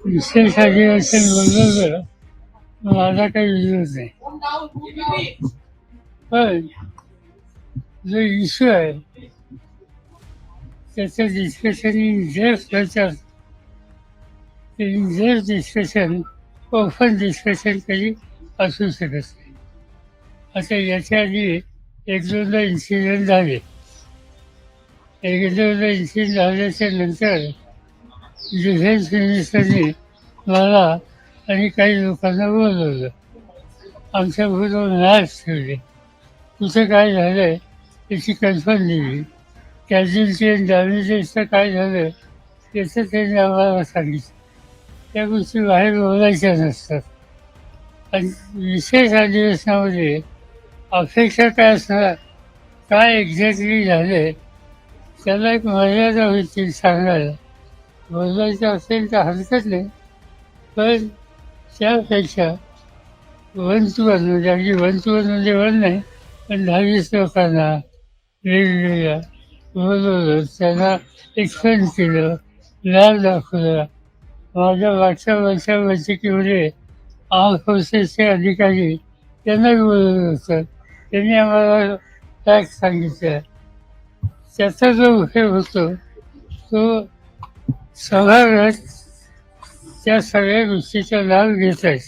विशेष अधिवेशन बोलवलं माझा काही विरोध नाही. पण जो इश्यू आहे त्याचं डिस्कशन इन डेप्थ विचार in depth discussion open discussion कधी असू शकत नाही. आता याच्या आधी एक दोनदा इन्सिडेंट झाले. एक दोनदा इन्सिडेंट झाल्याच्या नंतर डिफेन्स मिनिस्टरने मला आणि काही लोकांना बोलवलं. आमच्या बरोबर मॅच ठेवले. कुठं काय झालं आहे त्याची कल्पना दिली. कॅज्युअल्टी आणि डॅमेजेसचं काय झालं त्याचं त्यांनी आम्हाला सांगितलं. त्या गोष्टी बाहेर बोलायच्या नसतात. आणि विशेष अधिवेशनामध्ये अपेक्षा काय असणार, काय एक्झॅक्टली झालं त्याला एक मर्यादा होती सांगायला. बोलायचं असेल तर हरकत नाही, पण त्यापेक्षा वन टू वन म्हणजे अगदी वन टू वन म्हणजे वन नाही, पण 10-20 लोकांना वेगवेगळ्या बोलवलं, त्यांना एक्सप्लेन केलं, लॅब दाखवला. माझ्या मागच्या वर्षा बैठकीमध्ये आर्म फोर्सेसचे अधिकारी त्यांनाही बोलवलं होतं. त्यांनी आम्हाला फॅक्ट सांगितलं. त्याचा जो उपयोग होतो तो सभागृहात त्या सगळ्या गोष्टीचा लाभ घेत आहेत.